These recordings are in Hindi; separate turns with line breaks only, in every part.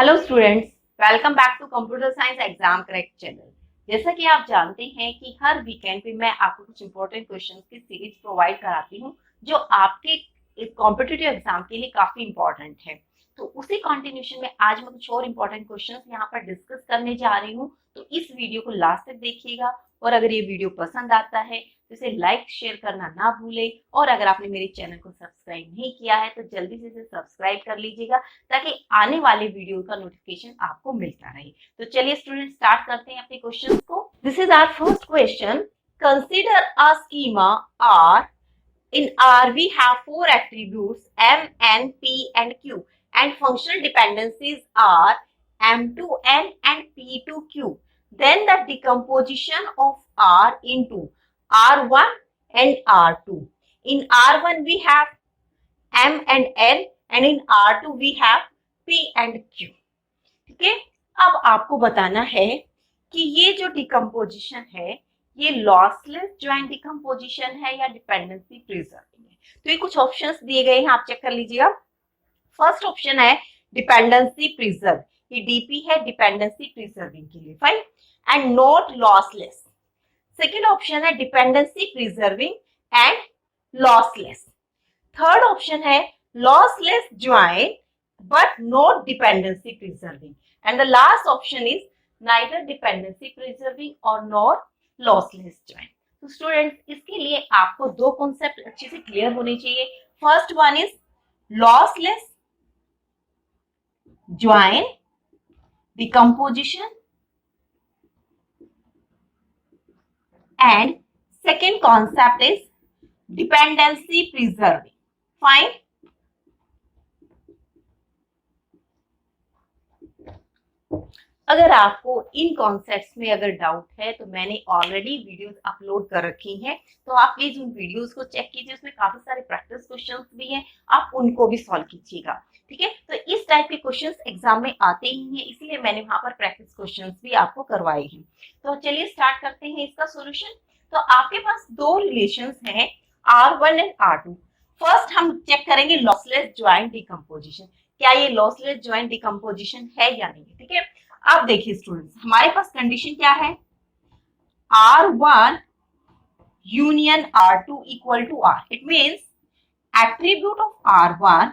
Hello students, welcome back to computer science exam crack channel. जैसा कि आप जानते हैं कि हर वीकेंड पे मैं आपको कुछ इंपॉर्टेंट क्वेश्चंस की सीरीज प्रोवाइड कराती हूँ जो आपके कॉम्पिटिटिव एग्जाम के लिए काफी इंपॉर्टेंट है। तो उसी कंटिन्यूशन में आज मैं कुछ और इंपॉर्टेंट क्वेश्चंस यहाँ पर डिस्कस करने जा रही हूँ। तो इस वीडियो को लास्ट तक देखिएगा और अगर ये वीडियो पसंद आता है तो इसे लाइक शेयर करना ना भूले और अगर आपने मेरे चैनल को सब्सक्राइब नहीं किया है तो जल्दी से इसे सब्सक्राइब कर लीजिएगा ताकि आने वाले वीडियो का नोटिफिकेशन आपको मिलता रहे। तो चलिए स्टूडेंट स्टार्ट करते हैं अपने क्वेश्चंस को। This is our first question. Consider a schema R. In R we have four attributes M, N, P and Q and functional dependencies are M2N and P2Q. Then the decomposition of R into R1 and R2. In R1 we have M and N and in R2 we have P and Q. ठीक है, अब आपको बताना है कि ये जो डिकम्पोजिशन है ये लॉसलेस ज्वाइंट डिकम्पोजिशन है या डिपेंडेंसी प्रिजर्विंग है। तो ये कुछ ऑप्शंस दिए गए हैं, आप चेक कर लीजिएगा। फर्स्ट ऑप्शन है डिपेंडेंसी प्रिजर्व, ये डीपी है डिपेंडेंसी प्रिजर्विंग के लिए, fine, and not lossless. Second option है dependency preserving and lossless. Third option है lossless joint but not dependency preserving, and the last option is neither dependency preserving or nor lossless joint. तो स्टूडेंट्स इसके लिए आपको दो कॉन्सेप्ट अच्छे से क्लियर होने चाहिए। First one is lossless joint decomposition and second concept is dependency preserving, fine. अगर आपको इन कॉन्सेप्ट्स में अगर डाउट है तो मैंने ऑलरेडी वीडियोस अपलोड कर रखी हैं, तो आप प्लीज उन वीडियोस को चेक कीजिए, उसमें काफी सारे प्रैक्टिस क्वेश्चंस भी हैं, आप उनको भी सॉल्व कीजिएगा। ठीक है, तो इस टाइप के क्वेश्चंस एग्जाम में आते ही हैं, इसलिए मैंने वहां पर प्रैक्टिस क्वेश्चंस भी आपको करवाए हैं। तो चलिए स्टार्ट करते हैं इसका सोल्यूशन। तो आपके पास दो रिलेशंस हैं R1 एंड R2। फर्स्ट हम चेक करेंगे लॉसलेस ज्वाइंट डिकम्पोजिशन, क्या ये लॉसलेस ज्वाइंट डिकम्पोजिशन है या नहीं। ठीक है, अब देखिए स्टूडेंट्स, हमारे पास कंडीशन क्या है, R1 union R2 equal to R। It means attribute of R1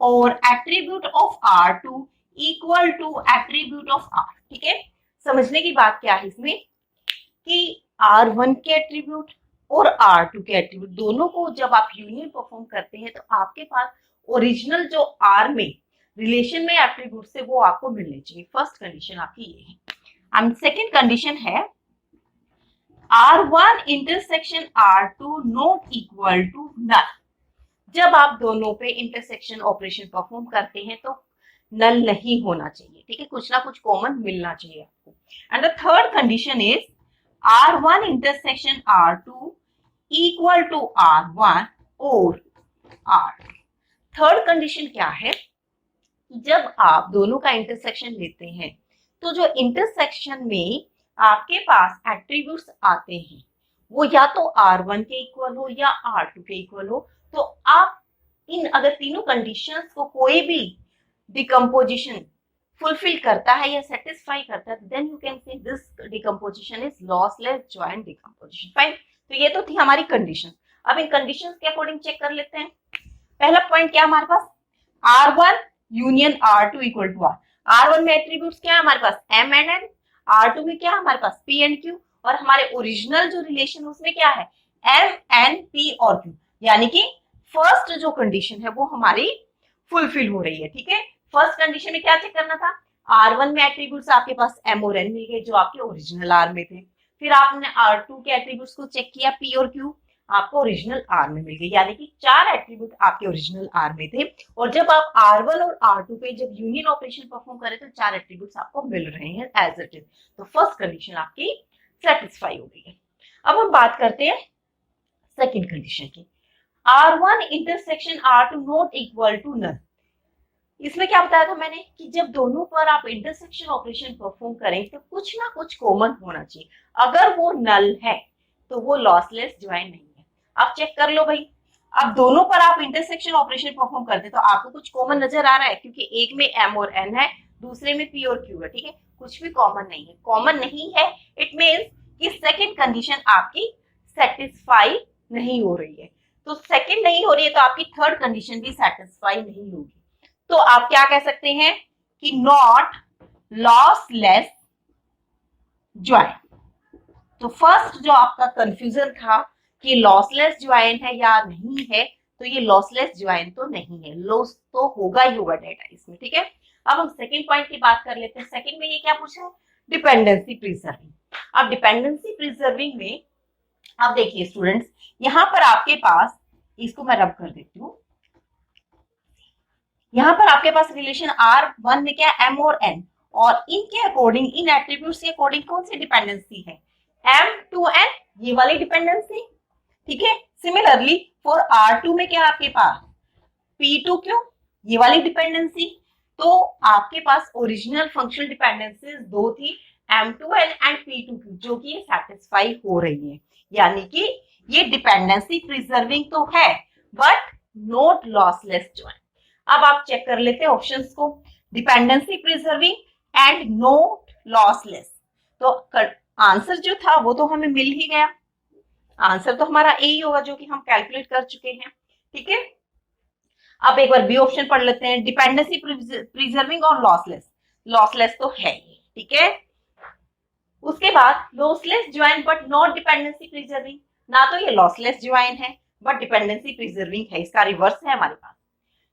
और attribute of R2 equal to attribute of R। ठीक है, समझने की बात क्या है इसमें कि R1 के एट्रीब्यूट और R2 के एट्रीब्यूट दोनों को जब आप यूनियन परफॉर्म करते हैं तो आपके पास ओरिजिनल जो R में रिलेशन में एट्रीब्यूट से वो आपको मिलने चाहिए। फर्स्ट कंडीशन आपकी ये है। एंड सेकंड कंडीशन है R1 intersection R2 not equal to null. जब आप दोनों पे इंटरसेक्शन ऑपरेशन परफॉर्म करते हैं तो नल नहीं होना चाहिए। ठीक है, कुछ ना कुछ कॉमन मिलना चाहिए आपको। And the third condition is R1 intersection R2 equal to R1 और R2। थर्ड कंडीशन क्या है, जब आप दोनों का इंटरसेक्शन लेते हैं तो जो इंटरसेक्शन में आपके पास एट्रीब्यूट्स आते हैं वो या तो R1 के इक्वल हो या R2 के इक्वल हो, तो आप इन अगर तीनों कंडीशंस को कोई भी डिकम्पोजिशन फुलफिल करता है या सेटिस्फाई करता है, then you can say this decomposition is lossless joint decomposition, fine. तो ये तो थी हमारी कंडीशन। अब इन कंडीशंस के अकॉर्डिंग चेक कर लेते हैं। पहला पॉइंट क्या हमारे पास, R1 union R2 equal to R। R1 में एट्रीब्यूट्स क्या है हमारे पास M एंड N, R2 में क्या है हमारे पास P एंड Q, और हमारे ओरिजिनल जो रिलेशन उसमें क्या है M, N, P और Q, यानी कि फर्स्ट जो कंडीशन है वो हमारी फुलफिल हो रही है। ठीक है, फर्स्ट कंडीशन में क्या चेक करना था, R1 में एट्रीब्यूट्स आपके पास M और N मिल गए जो आपके ओरिजिनल R में थे। फिर आपने R2 के एट्रीब्यूट्स को चेक किया, P और Q आपको ओरिजिनल R में मिल गई, यानी कि चार एट्रीब्यूट आपके ओरिजिनल R में थे। और जब आप R1 और R2 पे जब यूनियन ऑपरेशन परफॉर्म करें तो चार एट्रीब्यूट्स आपको मिल रहे हैं एज इट इज। तो फर्स्ट कंडीशन आपकी सेटिस्फाई हो गई है। अब हम बात करते हैं सेकंड कंडीशन की, R1 intersection R2 not equal to null. इसमें क्या बताया था मैंने कि जब दोनों पर आप इंटरसेक्शन ऑपरेशन परफॉर्म करें तो कुछ ना कुछ कॉमन होना चाहिए, अगर वो नल है तो वो लॉसलेस ज्वाइंट नहीं है। अब चेक कर लो भाई, अब दोनों पर आप इंटरसेक्शन ऑपरेशन परफॉर्म करते तो आपको कुछ कॉमन नजर आ रहा है, क्योंकि एक में M और N है दूसरे में P और Q है, ठीक है, कुछ भी कॉमन नहीं है। कॉमन नहीं है इट मीन्स कि सेकंड कंडीशन आपकी सेटिस्फाई नहीं हो रही है। तो सेकंड नहीं हो रही है तो आपकी थर्ड कंडीशन भी सेटिस्फाई नहीं होगी। तो आप क्या कह सकते हैं कि नॉट लॉसलेस ज्वाइन। तो फर्स्ट जो आपका कंफ्यूजन था कि लॉसलेस ज्वाइन है या नहीं है, तो ये लॉसलेस ज्वाइन तो नहीं है, लॉस तो होगा ही होगा डेटा इसमें, ठीक है। अब हम सेकंड पॉइंट की बात कर लेते हैं। सेकंड में ये क्या पूछा है, डिपेंडेंसी प्रिजर्विंग। अब डिपेंडेंसी प्रिजर्विंग में अब देखिए स्टूडेंट्स, यहां पर आपके पास, इसको मैं रब कर देती हूँ, यहां पर आपके पास रिलेशन R1 में क्या M और N, और इनके अकॉर्डिंग, इन एट्रीब्यूट्स के अकॉर्डिंग कौन सी डिपेंडेंसी है, M to N, ये वाली डिपेंडेंसी, ठीक है। सिमिलरली फॉर R2 में क्या आपके पास P to Q, ये वाली डिपेंडेंसी। तो आपके पास ओरिजिनल फंक्शनल डिपेंडेंसीज दो थी, M to N and P to Q, जो कि सेटिस्फाई हो रही है, यानी कि ये डिपेंडेंसी प्रिजर्विंग तो है बट नॉट लॉसलेस ज्वाइन। अब आप चेक कर लेते हैं ऑप्शंस को, dependency preserving and not lossless. तो आंसर जो था वो तो हमें मिल ही गया, आंसर तो हमारा ए ही होगा जो कि हम कैलकुलेट कर चुके हैं, ठीक है। अब एक बार बी ऑप्शन पढ़ लेते हैं, डिपेंडेंसी प्रिजर्विंग और लॉसलेस। लॉसलेस तो है ही, ठीक है। उसके बाद lossless join but not dependency preserving, ना तो ये लॉसलेस ज्वाइन है बट डिपेंडेंसी प्रिजर्विंग है, इसका रिवर्स है हमारे पास,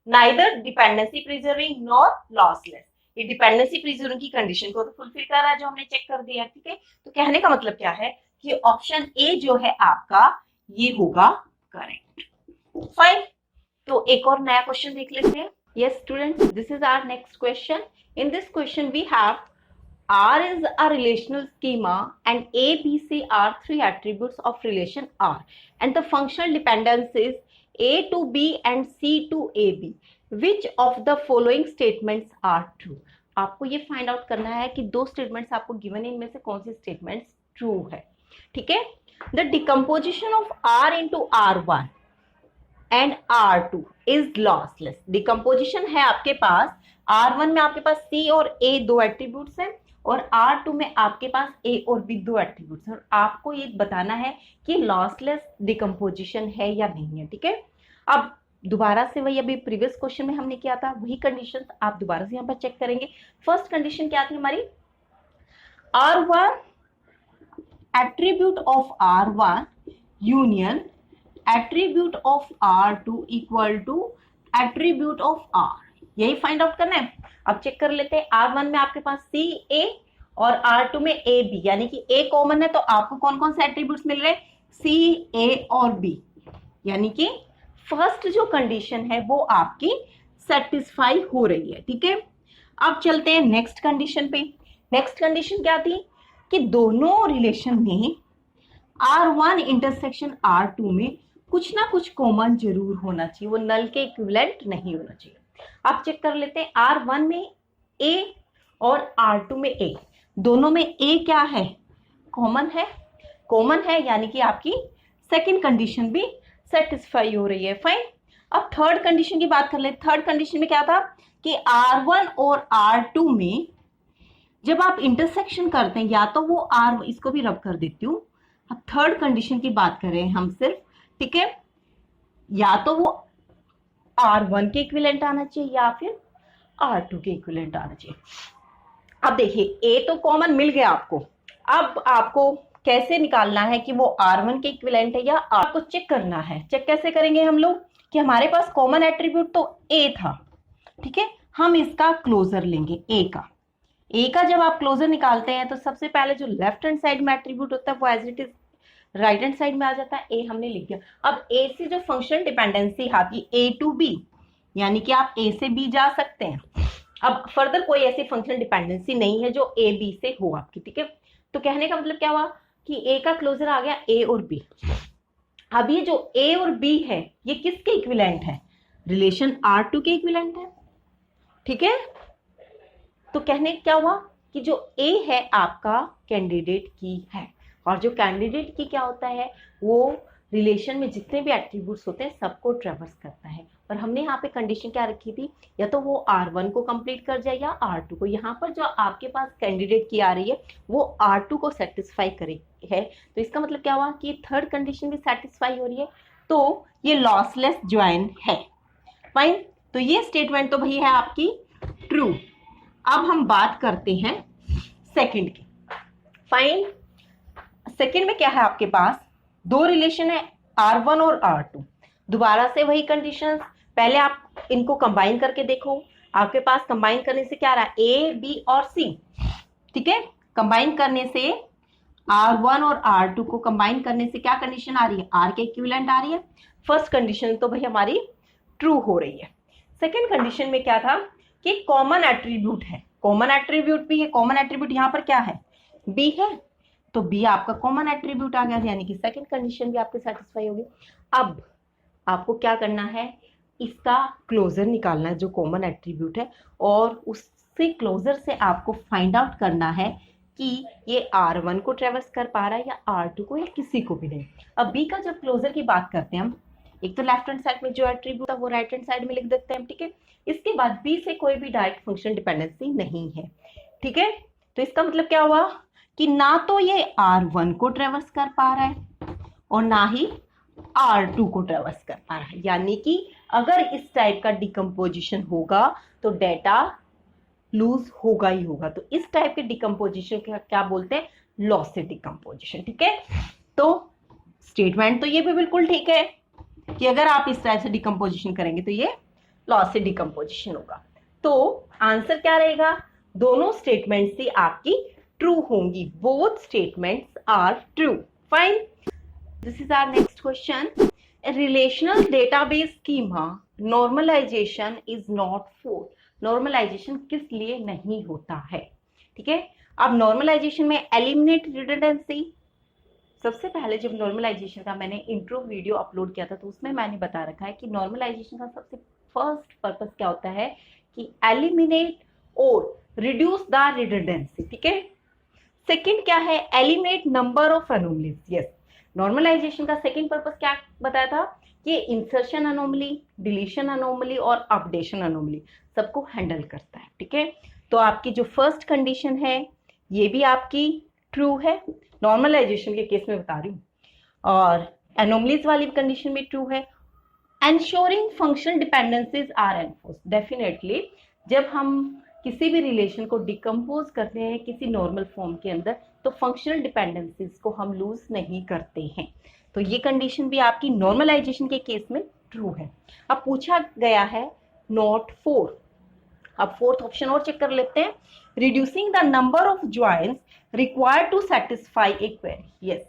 neither dependency preserving nor lossless. ये डिपेंडेंसी प्रिजर्विंग की कंडीशन को तो फुलफिल कर रहा है जो हमने चेक कर दिया, ठीक है। तो कहने का मतलब क्या है कि ऑप्शन ए जो है आपका ये होगा करेक्ट। फाइन, तो एक और नया क्वेश्चन देख लेते हैं। Yes students, this is our next question. In this question we have R is a relational schema and A, B, C are three attributes of relation R and the functional dependencies A to B and C to AB. Which of the following statements are true? आपको ये फाइंड आउट करना है कि दो स्टेटमेंट्स आपको गिवन है, इनमें से कौन सी स्टेटमेंट्स ट्रू है, ठीक है। The decomposition of R into R1 and R2 is lossless. Decomposition है आपके पास, R1 में आपके पास C और A दो एट्रीब्यूट्स हैं और R2 में आपके पास A और B दो एट्रीब्यूट्स हैं, और आपको ये बताना है कि लॉसलेस डिकम्पोजिशन है या नहीं है, ठीक है। अब दोबारा से वही अभी प्रीवियस क्वेश्चन में हमने किया था वही कंडीशंस आप दोबारा से यहाँ पर चेक करेंगे। फर्स्ट कंडीशन क्या थी हमारी, R1 attribute of R1 union attribute of R2 equal to attribute of R, यही फाइंड आउट करना है। अब चेक कर लेते हैं, R1 में आपके पास C A और R2 में A B, यानी कि A कॉमन है तो आपको कौन कौन से एट्रीब्यूट्स मिल रहे हैं, C A और B, यानी कि फर्स्ट जो कंडीशन है वो आपकी सेटिस्फाई हो रही है, ठीक है। अब चलते हैं नेक्स्ट कंडीशन पे। नेक्स्ट कंडीशन क्या थी कि दोनों रिलेशन में R1 इंटरसेक्शन R2 में कुछ ना कुछ कॉमन जरूर होना चाहिए, वो नल के इक्विवेलेंट नहीं होना चाहिए। आप चेक कर लेते हैं, R1 में A और R2 में A, दोनों में A क्या है, कॉमन है, कॉमन है, यानी कि आपकी सेकंड कंडीशन भी सेटिस्फाई हो रही है। फाइन, अब थर्ड कंडीशन की बात कर ले। थर्ड कंडीशन में क्या था कि R1 और R2 में जब आप इंटरसेक्शन करते हैं, या तो वो R, इसको भी रब कर देती हूँ। अब थर्ड कंडीशन की बात करें हम सिर्फ, ठीक है, या तो वो R1 के इक्विवेलेंट आना चाहिए या फिर R2 के इक्विवेलेंट आना चाहिए। अब देखिए A तो कॉमन मिल गया आपको, अब आपको कैसे निकालना है कि वो R1 के इक्विवेलेंट है या आपको चेक करना है। चेक कैसे करेंगे हम लोग कि हमारे पास कॉमन एट्रीब्यूट तो A था, ठीक है, हम इसका क्लोजर लेंगे A का। A का जब आप क्लोजर निकालते हैं तो सबसे पहले जो लेफ्ट हैंड साइड में एट्रीब्यूट होता है वो as it is right hand side में आ जाता है, A हमने लिख दिया। अब A से जो फंक्शनल डिपेंडेंसी आती है A टू B, यानी कि आप A से B जा सकते हैं। अब फर्दर कोई ऐसी फंक्शनल डिपेंडेंसी नहीं है जो A B से हो आपकी, ठीक है। तो कहने का मतलब क्या हुआ कि A का क्लोजर आ गया A और B। अब ये जो A और B है ये किसके इक्विवेलेंट है, रिलेशन R2 के इक्विवेलेंट है, ठीक है। तो कहने क्या हुआ कि जो A है आपका कैंडिडेट की है, और जो कैंडिडेट की क्या होता है वो रिलेशन में जितने भी एट्रीब्यूट्स होते हैं सबको ट्रेवर्स करता है। और हमने यहाँ पे कंडीशन क्या रखी थी, या तो वो R1 को कंप्लीट कर जाए या R2 को। यहाँ पर जो आपके पास कैंडिडेट की आ रही है वो R2 को सेटिस्फाई करे है, तो इसका मतलब क्या हुआ कि थर्ड कंडीशन भी सेटिस्फाई हो रही है, तो ये लॉसलेस ज्वाइन है। फाइन, तो ये स्टेटमेंट तो भाई है आपकी ट्रू। अब हम बात करते हैं सेकंड की। फाइन, सेकंड में क्या है आपके पास, दो रिलेशन है R1 और R2। दोबारा से वही कंडीशंस, पहले आप इनको कंबाइन करके देखो। आपके पास कंबाइन करने से क्या आ रहा है, A, B और C। ठीक है, कंबाइन करने से R1 और R2 को कंबाइन करने से क्या कंडीशन आ रही है, R के इक्विवेलेंट आ रही है। फर्स्ट कंडीशन तो भाई हमारी ट्रू हो रही है। सेकेंड कंडीशन में क्या था कि कॉमन एट्रीब्यूट है, कॉमन एट्रीब्यूट भी है। कॉमन एट्रीब्यूट यहाँ पर क्या है, B है, तो B आपका कॉमन एट्रीब्यूट आ गया, यानी कि सेकेंड कंडीशन भी आपकी सेटिस्फाई होगी। अब आपको क्या करना है, इसका क्लोजर निकालना है जो कॉमन एट्रीब्यूट है, और उससे क्लोजर से आपको फाइंड आउट करना है कि ये R1 को ट्रेवर्स कर पा रहा है या R2 को, या किसी को भी नहीं। अब B का जब क्लोजर की बात करते हैं हम, एक तो लेफ्ट हैंड साइड में जो एट्रीब्यूट है वो राइट हैंड साइड में लिख देते हैं। ठीक है, इसके बाद B से कोई भी डायरेक्ट फंक्शन डिपेंडेंसी नहीं है। ठीक है, तो इसका मतलब क्या हुआ कि ना तो ये R1 को ट्रेवर्स कर पा रहा है और ना ही R2 को ट्रेवर्स कर पा रहा है, यानी कि अगर इस टाइप का डिकम्पोजिशन होगा तो डेटा लूज होगा ही होगा। तो इस टाइप के डिकम्पोजिशन का क्या बोलते हैं, लॉसी डिकम्पोजिशन। ठीक है, तो स्टेटमेंट तो ये भी बिल्कुल ठीक है कि अगर आप इस टाइप से डिकम्पोजिशन करेंगे तो ये लॉसी डिकम्पोजिशन होगा। तो आंसर क्या रहेगा, दोनों स्टेटमेंट से आपकी ट्रू होंगी, both statements are true. Fine, this is our next question. A relational database schema normalization is not for। normalization किस लिए नहीं होता है, ठीक है। अब normalization में eliminate redundancy, सबसे पहले जब normalization का मैंने इंट्रो वीडियो अपलोड किया था तो उसमें मैंने बता रखा है कि normalization का सबसे फर्स्ट पर्पस क्या होता है कि eliminate और reduce the redundancy। ठीक है, सेकेंड क्या है, eliminate number of anomalies. Yes, normalisation का सेकेंड पर्पस क्या बताया था कि इंसर्शन अनोमली, डिलीशन अनोमली और अपडेशन अनोमली सबको हैंडल करता है। ठीक है, तो आपकी जो फर्स्ट कंडीशन है ये भी आपकी ट्रू है, नॉर्मलाइजेशन के केस में बता रही हूँ, और एनोमलीज वाली कंडीशन भी ट्रू है। Ensuring functional dependencies are enforced, definitely जब हम किसी भी रिलेशन को डिकम्पोज करते हैं किसी नॉर्मल फॉर्म के अंदर तो फंक्शनल डिपेंडेंसीज को हम लूज नहीं करते हैं। तो ये कंडीशन भी आपकी नॉर्मलाइजेशन के केस में ट्रू है। अब पूछा गया है नॉट फोर। अब फोर्थ ऑप्शन और चेक कर लेते हैं, reducing the number of joins required to satisfy a query. Yes,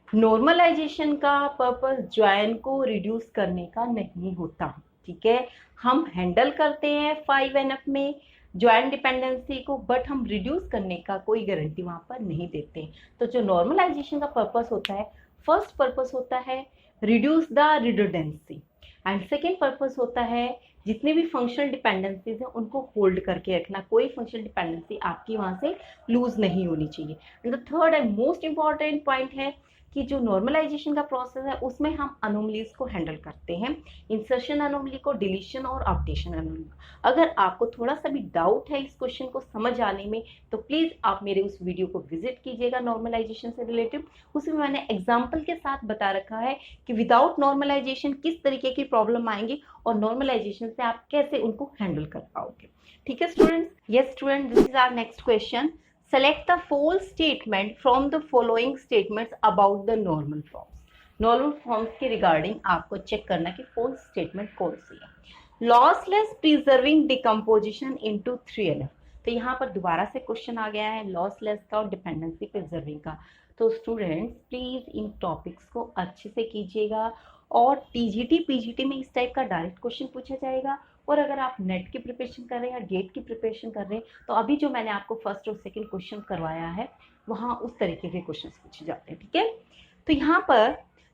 normalisation का पर्पस ज्वाइन को रिड्यूस करने का नहीं होता। ठीक है, हम हैंडल करते हैं 5NF में ज्वाइन डिपेंडेंसी को, बट हम रिड्यूस करने का कोई गारंटी वहां पर नहीं देते। तो जो नॉर्मलाइजेशन का पर्पस होता है, फर्स्ट पर्पस होता है reduce the redundancy, and second purpose होता है जितने भी फंक्शनल डिपेंडेंसीज हैं उनको होल्ड करके रखना, कोई फंक्शनल डिपेंडेंसी आपकी वहां से लूज नहीं होनी चाहिए। And the third and most important point है कि जो नॉर्मलाइजेशन का प्रोसेस है उसमें हम अनोमलीज को हैंडल करते हैं, इंसर्शन अनोमली को, डिलीशन और अपडेशन अनोमली। अगर आपको थोड़ा सा भी डाउट है इस क्वेश्चन को समझ आने में तो प्लीज आप मेरे उस वीडियो को विजिट कीजिएगा नॉर्मलाइजेशन से रिलेटेड। उसमें मैंने एग्जाम्पल के साथ बता रखा है कि विदाउट नॉर्मलाइजेशन किस तरीके की प्रॉब्लम आएंगी और नॉर्मलाइजेशन से आप कैसे उनको हैंडल कर पाओगे। ठीक है students, yes student, this is our next question. Select the false statement from the following statements about the normal forms। normal forms के रिगार्डिंग आपको चेक करना कि false statement कौन सी है। lossless preserving decomposition into 3NF, तो यहाँ पर दोबारा से क्वेश्चन आ गया है lossless का और dependency preserving का। तो स्टूडेंट्स प्लीज इन टॉपिक्स को अच्छे से कीजिएगा, और टीजीटी पीजीटी में इस टाइप का डायरेक्ट क्वेश्चन पूछा जाएगा, और अगर आप नेट की प्रिपरेशन कर रहे हैं या गेट की प्रिपरेशन कर रहे हैं तो अभी जो मैंने आपको फर्स्ट और सेकंड क्वेश्चन करवाया है वहाँ उस तरीके के क्वेश्चन पूछे जाते हैं। ठीक है, तो यहाँ पर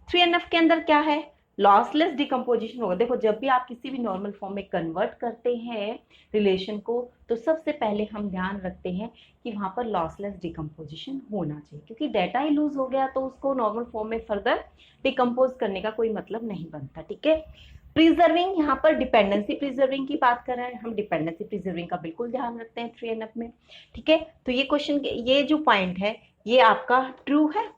3NF के अंदर क्या है, लॉसलेस डिकम्पोजिशन होगा। देखो जब भी आप किसी भी नॉर्मल फॉर्म में कन्वर्ट करते हैं रिलेशन को, तो सबसे पहले हम ध्यान रखते हैं कि वहाँ पर लॉसलेस डिकम्पोजिशन होना चाहिए, क्योंकि डाटा ही लूज हो गया तो उसको नॉर्मल फॉर्म में फर्दर डिकम्पोज करने का कोई मतलब नहीं बनता। ठीक है, प्रिजर्विंग, यहाँ पर डिपेंडेंसी प्रिजर्विंग की बात कर रहे हैं हम, डिपेंडेंसी प्रिजर्विंग का बिल्कुल ध्यान रखते हैं 3NF में। ठीक है, तो ये क्वेश्चन, ये जो पॉइंट है ये आपका ट्रू है।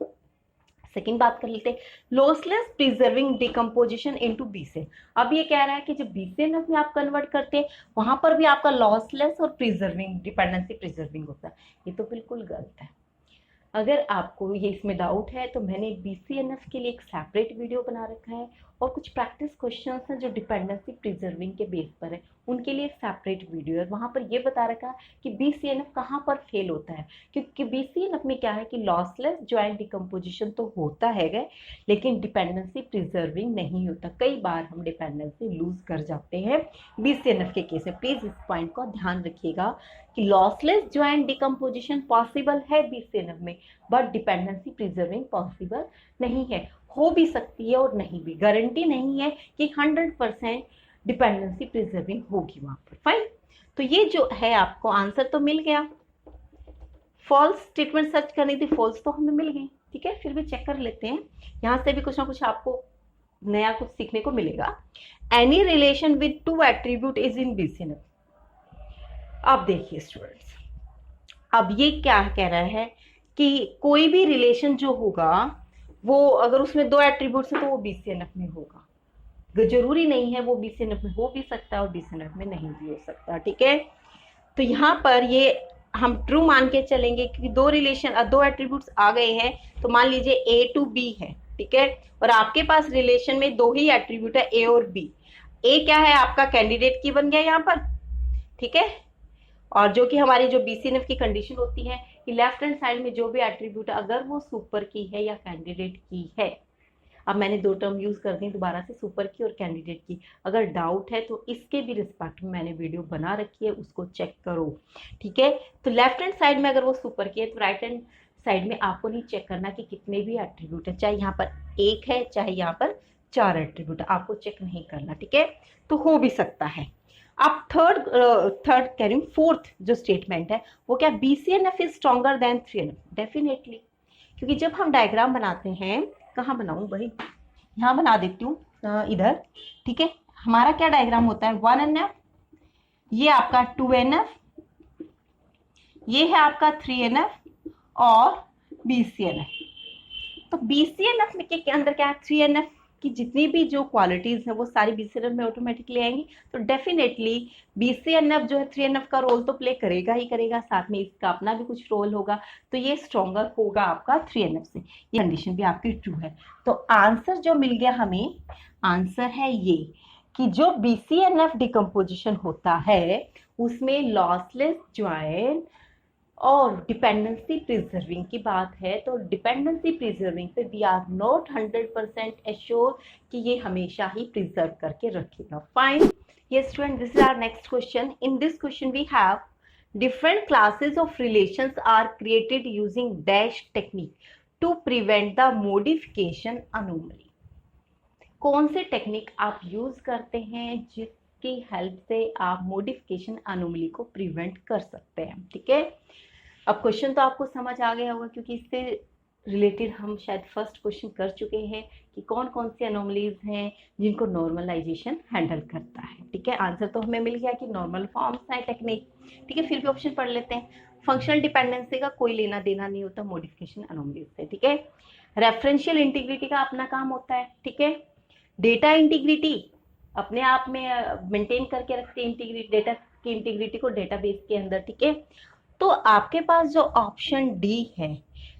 सेकेंड बात कर लेते हैं, लॉसलेस प्रिजर्विंग डिकम्पोजिशन इनटू बीसेन। अब ये कह रहा है कि जब बीसेन में आप कन्वर्ट करते हैं वहां पर भी आपका लॉसलेस और प्रिजर्विंग डिपेंडेंसी प्रिजर्विंग होता है। ये तो बिल्कुल गलत है। अगर आपको ये इसमें डाउट है तो मैंने BCNF के लिए एक सेपरेट वीडियो बना रखा है, और कुछ प्रैक्टिस क्वेश्चंस हैं जो डिपेंडेंसी प्रिजर्विंग के बेस पर है, उनके लिए एक सेपरेट वीडियो है। वहाँ पर ये बता रखा है कि BCNF कहाँ पर फेल होता है, क्योंकि BCNF में क्या है कि लॉसलेस ज्वाइंट डिकम्पोजिशन तो होता है लेकिन डिपेंडेंसी प्रिजर्विंग नहीं होता। कई बार हम डिपेंडेंसी लूज कर जाते हैं BCNF के केस में। प्लीज इस पॉइंट को ध्यान रखिएगा कि लॉसलेस ज्वाइंट डिकम्पोजिशन पॉसिबल है BCNF में, बट डिपेंडेंसी प्रिजर्विंग पॉसिबल नहीं है। हो भी सकती है और नहीं भी, गारंटी नहीं है कि 100% डिपेंडेंसी प्रिजर्विंग होगी वहां पर। फाइन, तो ये जो है आपको आंसर तो मिल गया। फॉल्स स्टेटमेंट सर्च करनी थी, फॉल्स तो हमें मिल गई। ठीक है, फिर भी चेक कर लेते हैं, यहां से भी कुछ ना कुछ आपको नया कुछ सीखने को मिलेगा। Any relation with 2 attribute is in BCNF। अब देखिए स्टूडेंट्स, अब ये क्या कह रहा है कि कोई भी रिलेशन जो होगा वो अगर उसमें 2 एट्रीब्यूट्स है तो वो BCNF में होगा। जरूरी नहीं है, वो BCNF में हो भी सकता है और BCNF में नहीं भी हो सकता। ठीक है, तो यहाँ पर ये हम ट्रू मान के चलेंगे क्योंकि 2 रिलेशन 2 एट्रीब्यूट्स आ गए हैं। तो मान लीजिए A to B है, ठीक है, और आपके पास रिलेशन में 2 ही एट्रीब्यूट है A और B। A क्या है आपका कैंडिडेट की बन गया यहाँ पर, ठीक है, और जो कि हमारी जो BCNF की कंडीशन होती है कि लेफ्ट हैंड साइड में जो भी एट्रीब्यूट अगर वो सुपर की है या कैंडिडेट की है। अब मैंने 2 टर्म यूज कर दी दोबारा से, सुपर की और कैंडिडेट की। अगर डाउट है तो इसके भी रिस्पेक्ट में मैंने वीडियो बना रखी है, उसको चेक करो। ठीक है, तो लेफ्ट हैंड साइड में अगर वो सुपर की है तो राइट हैंड साइड में आपको नहीं चेक करना कि कितने भी एट्रीब्यूट है, चाहे यहाँ पर 1 है चाहे यहाँ पर 4 एट्रीब्यूट, आपको चेक नहीं करना। ठीक है, तो हो भी सकता है। अब थर्ड कह रही हूँ, फोर्थ जो स्टेटमेंट है वो क्या, BCNF is stronger than 3NF। Definitely, क्योंकि जब हम डायग्राम बनाते हैं, कहाँ बनाऊं भाई, यहाँ बना देती हूँ इधर। ठीक है, हमारा क्या डायग्राम होता है, 1NF, ये आपका 2NF, ये है आपका 3NF और BCNF। तो BCNF में के अंदर क्या है, 3NF की जितनी भी जो क्वालिटीज है वो सारी BCNF में ऑटोमेटिकली आएंगी। तो डेफिनेटली BCNF जो है 3NF का रोल तो प्ले करेगा ही करेगा, साथ में इसका अपना भी कुछ रोल होगा, तो ये स्ट्रॉन्गर होगा आपका 3NF से। ये कंडीशन भी आपकी ट्रू है। तो आंसर जो मिल गया हमें, आंसर है ये कि जो BCNF डिकम्पोजिशन होता है उसमें लॉसलेस ज्वाइंट और डिपेंडेंसी प्रिजर्विंग की बात है, तो डिपेंडेंसी प्रिजर्विंग पे वी आर नॉट 100% एश्योर कि ये हमेशा ही प्रिजर्व करके रखेगा। Fine, yes student, this is our next question. In this question we have different classes of relations are created using dash technique to prevent the modification anomaly. कौन से टेक्निक आप यूज करते हैं जिसकी हेल्प से आप मॉडिफिकेशन अनोमली को प्रिवेंट कर सकते हैं। ठीक है, अब क्वेश्चन तो आपको समझ आ गया होगा क्योंकि इससे रिलेटेड हम शायद फर्स्ट क्वेश्चन कर चुके हैं कि कौन कौन सी अनोमलीज हैं जिनको नॉर्मलाइजेशन हैंडल करता है। ठीक है, आंसर तो हमें मिल गया कि नॉर्मल फॉर्म्स है टेक्निक। ठीक है, फिर भी ऑप्शन पढ़ लेते हैं। फंक्शनल डिपेंडेंसी का कोई लेना देना नहीं होता मॉडिफिकेशन अनोमलीज से। ठीक है, रेफरेंशियल इंटीग्रिटी का अपना काम होता है। ठीक है, डेटा इंटीग्रिटी अपने आप में मेंटेन करके रखते हैं इंटीग्रिटी, डेटा की इंटीग्रिटी को डेटाबेस के अंदर। ठीक है, तो आपके पास जो ऑप्शन डी है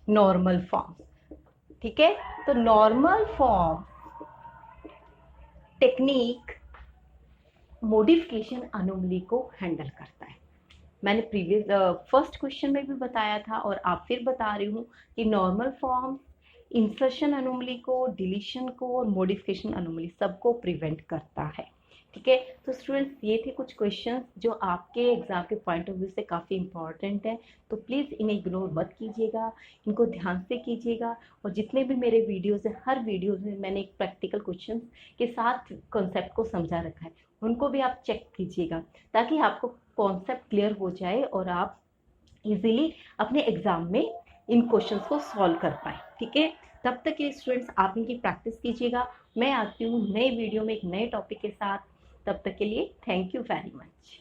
नॉर्मल फॉर्म, ठीक है, तो normal form technique modification anomaly को हैंडल करता है। मैंने प्रीवियस फर्स्ट क्वेश्चन में भी बताया था और आप फिर बता रही हूँ कि नॉर्मल फॉर्म इंसर्शन अनोमली को, डिलीशन को और मॉडिफिकेशन अनोमली सबको प्रिवेंट करता है। ठीक है। तो स्टूडेंट्स ये थे कुछ क्वेश्चंस जो आपके एग्जाम के पॉइंट ऑफ व्यू से काफ़ी इंपॉर्टेंट है, तो प्लीज़ इन्हें इग्नोर मत कीजिएगा, इनको ध्यान से कीजिएगा। और जितने भी मेरे वीडियोज़ हैं, हर वीडियोज़ में मैंने एक प्रैक्टिकल क्वेश्चन के साथ कॉन्सेप्ट को समझा रखा है, उनको भी आप चेक कीजिएगा ताकि आपको कॉन्सेप्ट क्लियर हो जाए और आप इजीली अपने एग्जाम में इन क्वेश्चंस को सॉल्व कर पाए। ठीक है, तब तक के स्टूडेंट्स आप इनकी प्रैक्टिस कीजिएगा। मैं आती हूँ नए वीडियो में एक नए टॉपिक के साथ, तब तक के लिए थैंक यू वेरी मच।